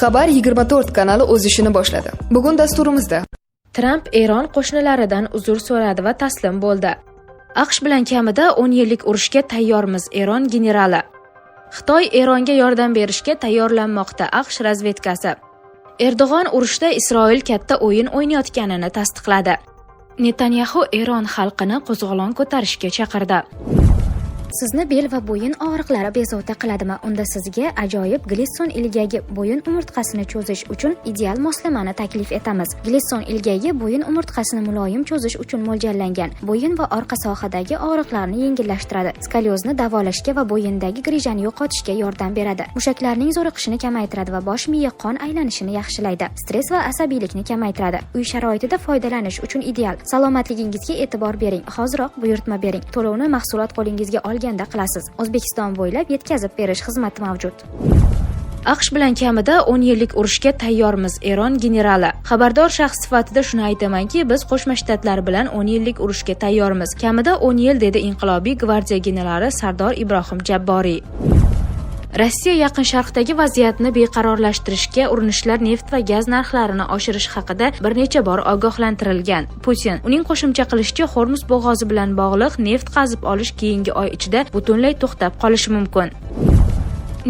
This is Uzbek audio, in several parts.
Xabar 24 kanali o'z ishini boshladi. Bugun dasturimizda Tramp Eron qo'shnilaridan uzr so'radi va taslim bo'ldi. AQSh bilan kamida 10 yillik urushga tayyormiz, Eron generali. Xitoy Eronga yordam berishga tayyorlanmoqda, AQSh razvedkasi. Erdo'g'on urushda Isroil katta o'yin o'ynayotganini tasdiqladi. Netanyahu Eron xalqini qo'zg'olon ko'tarishga chaqirdi. Sizni bel va bo'yin og'riqlari bezovta qiladimi? Unda sizga ajoyib Glisson ilgagi bo'yin umurtqasini cho'zish uchun ideal moslamani taklif etamiz. Glisson ilgagi bo'yin umurtqasini muloyim cho'zish uchun mo'ljallangan. Bo'yin va orqa sohadagi og'riqlarni yengillashtiradi. Skoliozni davolashga va bo'yindagi grijani yo'qotishga yordam beradi. Mushaklarning zo'riqishini kamaytiradi va bosh miya qon aylanishini yaxshilaydi. Stress va asabiylikni kamaytiradi. Uy sharoitida foydalanish uchun ideal. Salomatligingizga e'tibor bering. Hoziroq buyurtma bering. To'lovni mahsulot qo'lingizga qilasiz. O'zbekiston bo'ylab yetkazib berish xizmati mavjud. AQSh bilan kamida 10 yillik urushga tayyormiz, Eron generali. Xabardor shaxs sifatida shuni aytamanki, biz Qo'shma Shtatlar bilan 10 yillik urushga tayyormiz. Kamida 10 yil, dedi Inqilobiy gvardiya generali Sardor Ibrohim Jabboriy. Rossiya Yaqin Sharqdagi vaziyatni beqarorlashtirishga urinishlar neft va gaz narxlarini oshirish haqida bir necha bor ogohlantirilgan. Putin uning qo'shimcha qilishicha, Hormuz bo'g'ozi bilan bog'liq neft qazib olish keyingi oy ichida butunlay to'xtab qolishi mumkin.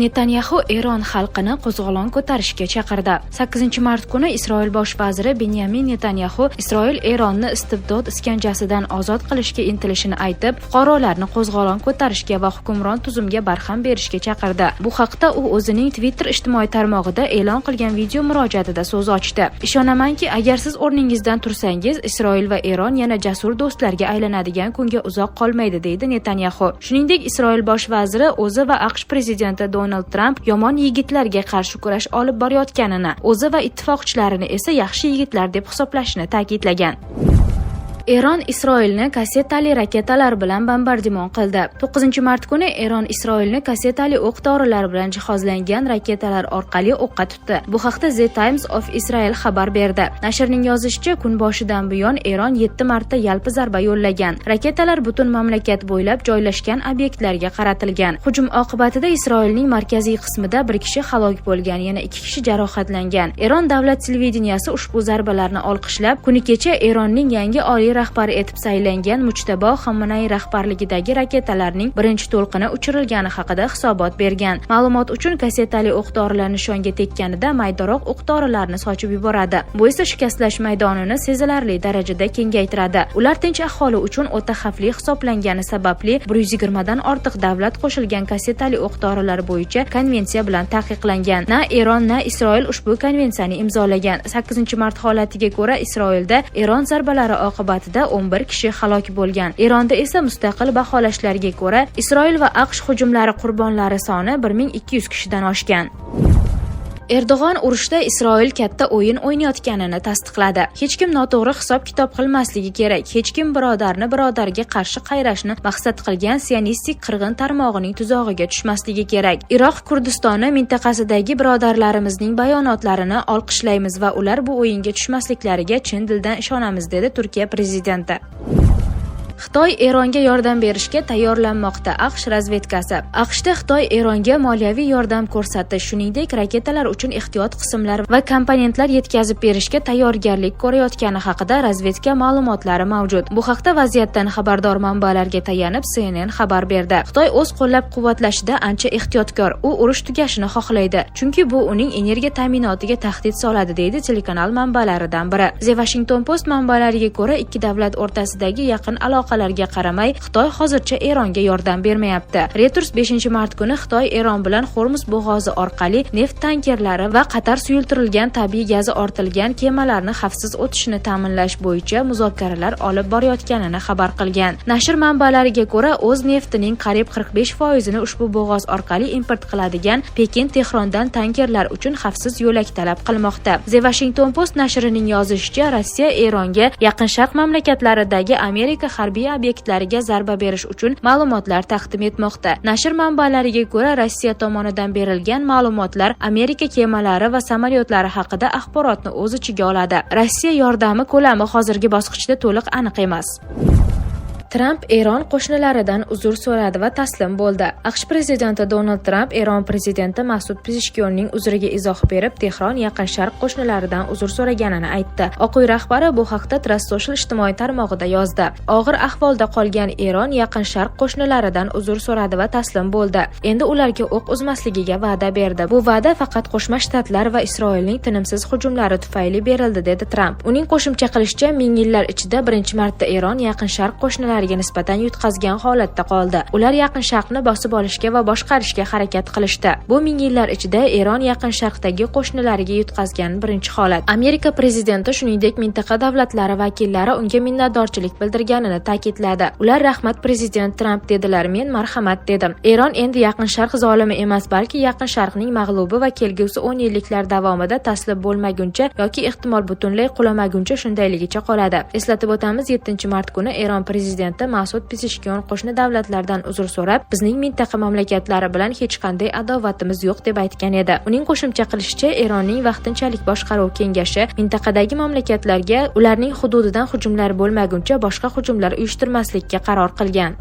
Netanyahu Eron xalqini qo'zg'olon ko'tarishga chaqirdi. 8-mart kuni Isroil bosh vaziri Benyamin Netanyahu Isroil Eronni istibdod iskanjasidan ozod qilishga intilishini aytib, fuqarolarni qo'zg'olon ko'tarishga va hukmron tuzumga barham berishga chaqirdi. Bu haqda u o'zining Twitter ijtimoiy tarmog'ida e'lon qilgan video murojaatida so'z ochdi. Ishonamanki, agar siz o'rningizdan tursangiz, Isroil va Eron yana jasur do'stlarga aylanadigan kunga uzoq qolmaydi, deydi Netanyahu. Shuningdek, Isroil bosh vaziri o'zi va AQSh prezidenti Donald Tramp yomon yigitlarga qarshi kurash olib borayotganini, o'zi va ittifoqchilarini esa yaxshi yigitlar deb hisoblashini ta'kidlagan. Eron Isroilni kassetali raketalar bilan bombardimon qildi. 9-mart kuni Eron Isroilni kassetali o'q-dorilar bilan jihozlangan raketalar orqali o'qqa tutdi. Bu haqda The Times of Israel xabar berdi. Nashrning yozishicha, kun boshidan buyon Eron 7 marta yalpi zarba yo'llagan. Raketalar butun mamlakat bo'ylab joylashgan obyektlarga qaratilgan. Hujum oqibatida Isroilning markaziy qismida bir kishi halok bo'lgan, yana 2 kishi jarohatlangan. Eron davlat televideniyasi ushbu zarbalarni olqishlab, kuni kecha Eronning yangi oliy rahbari etib saylangan Mujtabo Xamenei rahbarligidagi raketalarning birinchi to'lqini uchirilgani haqida hisobot bergan. Ma'lumot uchun, kassetali o'q-dorilar nishonga tekkanida maydaroq o'q-dorilarni sochib yuboradi. Bu esa shikastlash maydonini sezilarli darajada kengaytiradi. Ular tinch aholi uchun o'ta xavfli hisoblangani sababli 120 dan ortiq davlat qo'shilgan kassetali o'q-dorilar bo'yicha konvensiya bilan taqiqlangan. Na Eron, na Isroil ushbu konvensiyani imzolagan. 8-mart holatiga ko'ra, Isroilda Eron zarbalari oqibatida 11 kishi halok bo'lgan. Eronda esa mustaqil baholashlarga ko'ra, Isroil va AQSh hujumlari qurbonlari soni 1200 kishidan oshgan. Erdo'g'on urushda Isroil katta o'yin o'ynayotganini tasdiqladi. Hech kim noto'g'ri hisob-kitob qilmasligi kerak. Hech kim birodarni birodarga qarshi qayrashni maqsad qilgan sionistik qirg'in tarmog'ining tuzog'iga tushmasligi kerak. Iroq Kurdistoni mintaqasidagi birodarlarimizning bayonotlarini olqishlaymiz va ular bu o'yinga tushmasliklariga chin dildan ishonamiz, dedi Turkiya prezidenti. Xitoy Eronga yordam berishga tayyorlanmoqda, AQSh razvedkasi. AQShda Xitoy Eronga moliyaviy yordam ko'rsatish, shuningdek raketalar uchun ehtiyot qismlar va komponentlar yetkazib berishga tayyorgarlik ko'rayotgani haqida razvedka ma'lumotlari mavjud. Bu haqda vaziyatdan xabardor manbalarga tayanib CNN xabar berdi. Xitoy o'z qo'llab-quvvatlashida ancha ehtiyotkor. U urush tugashini xohlaydi, chunki bu uning energiya ta'minotiga tahdid soladi, deydi telekanal manbalaridan biri. The Washington Post manbalariga ko'ra, ikki davlat o'rtasidagi yaqin aloqalarga qaramay, Xitoy hozircha Eronga yordam bermayapti. Reuters 5-mart kuni Xitoy Eron bilan Hormuz bo'g'ozi orqali neft tankerlari va qator suyultirilgan tabiiy gazi ortilgan kemalarni xavfsiz o'tishini ta'minlash bo'yicha muzokaralar olib borayotganini xabar qilgan. Nashr manbalariga ko'ra, o'z neftining qariyb 45% ushbu bo'g'oz orqali import qiladigan Pekin Tehrondan tankerlar uchun xavfsiz yo'lak talab qilmoqda. The Washington Post nashrining yozishicha, Rossiya Eronga Yaqin Sharq mamlakatlaridagi Amerika harbiy obyektlariga zarba berish uchun ma'lumotlar taqdim etmoqda. Nashr manbalariga ko'ra, Rossiya tomonidan berilgan ma'lumotlar Amerika kemalari va samolyotlari haqida axborotni o'z ichiga oladi. Rossiya yordami ko'lami hozirgi bosqichda to'liq aniq emas. Tramp Eron qo'shnilaridan uzr so'radi va taslim bo'ldi. AQSh prezidenti Donald Tramp Eron prezidenti Masud Pezeshkionning uzriga izoh berib, Tehron Yaqin Sharq qo'shnilaridan uzr so'raganini aytdi. Oq uy rahbari bu haqda Truth Social ijtimoiy tarmog'ida yozdi. Og'ir ahvolda qolgan Eron Yaqin Sharq qo'shnilaridan uzr so'radi va taslim bo'ldi. Endi ularga o'q uzmasligiga va'da berdi. Bu va'da faqat Qo'shma Shtatlar va Isroilning tinimsiz hujumlari tufayli berildi, dedi Tramp. Uning qo'shimcha qilishicha, ming yillar ichida birinchi marta Eron Yaqin Sharq qo'shnilariga nisbatan yutqazgan holatda qoldi. Ular Yaqin Sharqni bosib olishga va boshqarishga harakat qilishdi. Bu ming yillar ichida Eron Yaqin Sharqdagi qo'shnilariga yutqazgan birinchi holat. Amerika prezidenti shuningdek mintaqa davlatlari vakillari unga minnatdorchilik bildirganini ta'kidladi. Ular rahmat prezident Tramp dedilar, men marhamat dedim. Eron endi Yaqin Sharq zolimi emas, balki Yaqin Sharqning mag'lubi va kelgusi 10 yilliklar davomida taslim bo'lmaguncha yoki ehtimol butunlay qulamaguncha shundayligicha qoladi. Eslatib o'tamiz, 7-mart kuni Eron prezidenti Masud Pezeshkion qo'shni davlatlardan uzr so'rab, bizning mintaqa mamlakatlari bilan hech qanday adovatimiz yo'q deb aytgan edi. Uning qo'shimcha qilishicha, Eronning vaqtinchalik boshqaruv kengashi mintaqadagi mamlakatlarga ularning hududidan hujumlar bo'lmaguncha boshqa hujumlar uyushtirmaslikka qaror qilgan.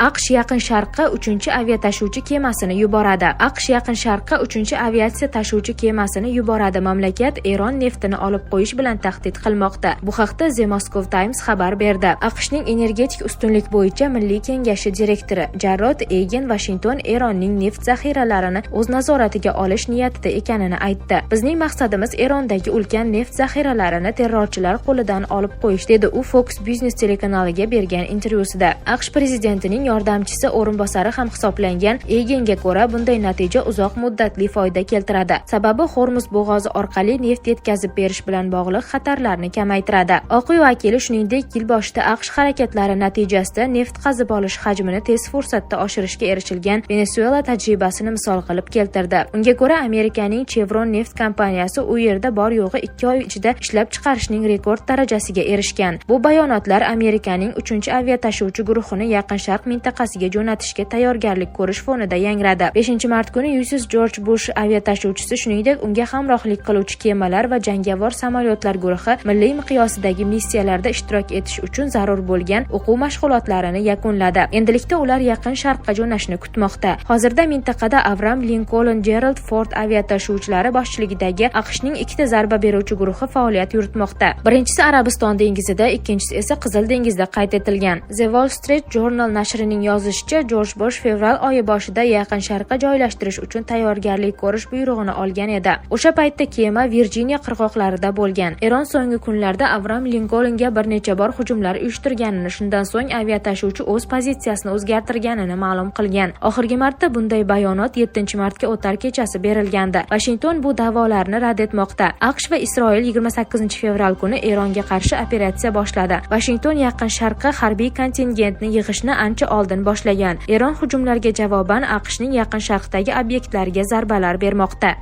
AQSh Yaqin Sharqqa 3-aviatashuvchi kemasini yuboradi. AQSh Yaqin Sharqqa 3-aviatsiya tashuvchi kemasini yuboradi. Mamlakat Eron neftini olib qo'yish bilan tahdid qilmoqda. Bu haqda The Moscow Times xabar berdi. AQShning energetik ustunlik bo'yicha milliy kengashi direktori Jarrod Eygen Washington Eronning neft zaxiralarini o'z nazoratiga olish niyatida ekanini aytdi. Bizning maqsadimiz Erondagi ulkan neft zaxiralarini terrorchilar qo'lidan olib qo'yish, dedi u Fox Business telekanaliga bergan intervyusida. AQSh prezidentining yordamchisi o'rinbosari ham hisoblangan Eygenga ko'ra, bunday natija uzoq muddatli foyda keltiradi. Sababi Hormuz bo'g'ozi orqali neft yetkazib berish bilan bog'liq xatarlarni kamaytiradi. Oq uy vakili shuningdek, yil boshida AQSh harakatlari natijasida neft qazib olish hajmini tez fursatda oshirishga erishilgan Venesuela tajribasini misol qilib keltirdi. Unga ko'ra, Amerikaning Chevron neft kompaniyasi u yerda bor yo'g'i 2 oy ichida ishlab chiqarishning rekord darajasiga erishgan. Bu bayonotlar Amerikaning 3-aviatashuvchi guruhini Yaqin Sharq mintaqasiga jo'natishga tayyorgarlik ko'rish fonida yangradi. 5-mart kuni USS George Bush aviatashuvchisi shuningdek unga hamrohlik qiluvchi kemalar va jangovar samolyotlar guruhi milliy miqyosidagi missiyalarda ishtirok etish uchun zarur bo'lgan o'quv mashg'ulotlarini yakunladi. Endilikda ular Yaqin Sharqqa jo'nashni kutmoqda. Hozirda mintaqada Avram Lincoln Gerald Ford aviatashuvchilari boshchiligidagi AQShning 2 zarba beruvchi guruhi faoliyat yuritmoqda. Birinchisi Arabiston dengizida, ikkinchisi esa Qizil dengizda qayd etilgan. The Wall Street Journal nashrining yozishicha, Jorj Bush fevral oyi boshida Yaqin Sharqqa joylashtirish uchun tayyorgarlik ko'rish buyrug'ini olgan edi. O'sha paytda kema Virjiniya qirg'oqlarida bo'lgan. Eron so'nggi kunlarda Avram Lincolnga bir necha bor hujumlar uyushtirganini, shundan so'ng aviatashuvchi o'z pozitsiyasini o'zgartirganini ma'lum qilgan. Oxirgi marta bunday bayonot 7-martga o'tar kechasi berilgandi. Washington bu da'volarni rad etmoqda. AQSh va Isroil 28-fevral kuni Eronga qarshi operatsiya boshladi. Washington Yaqin Sharqqa harbiy kontingentni yig'ishni ancha oldin boshlagan. Eron hujumlarga javoban AQShning Yaqin Sharqdagi obyektlariga zarbalar bermoqda.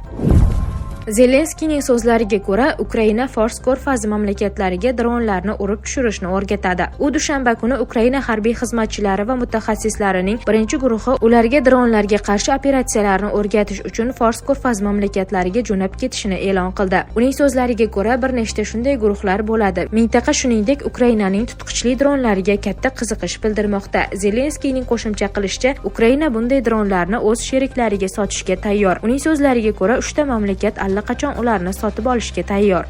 Zelenskiyning so'zlariga ko'ra, Ukraina Fors ko'rfazi mamlakatlariga dronlarni urib tushirishni o'rgatadi. U dushanba kuni Ukraina harbiy xizmatchilari va mutaxassislarining birinchi guruhi ularga dronlarga qarshi operatsiyalarni o'rgatish uchun Fors ko'rfazi mamlakatlariga jo'nab ketishini e'lon qildi. Uning so'zlariga ko'ra, bir nechta shunday guruhlar bo'ladi. Mintaqa shuningdek Ukrainaning tutqichli dronlariga katta qiziqish bildirmoqda. Zelenskiyning qo'shimcha qilishicha, Ukraina bunday dronlarni o'z sheriklariga sotishga tayyor. Uning so'zlariga ko'ra, 3 ta mamlakat allaqachon ularni sotib olishga tayyor.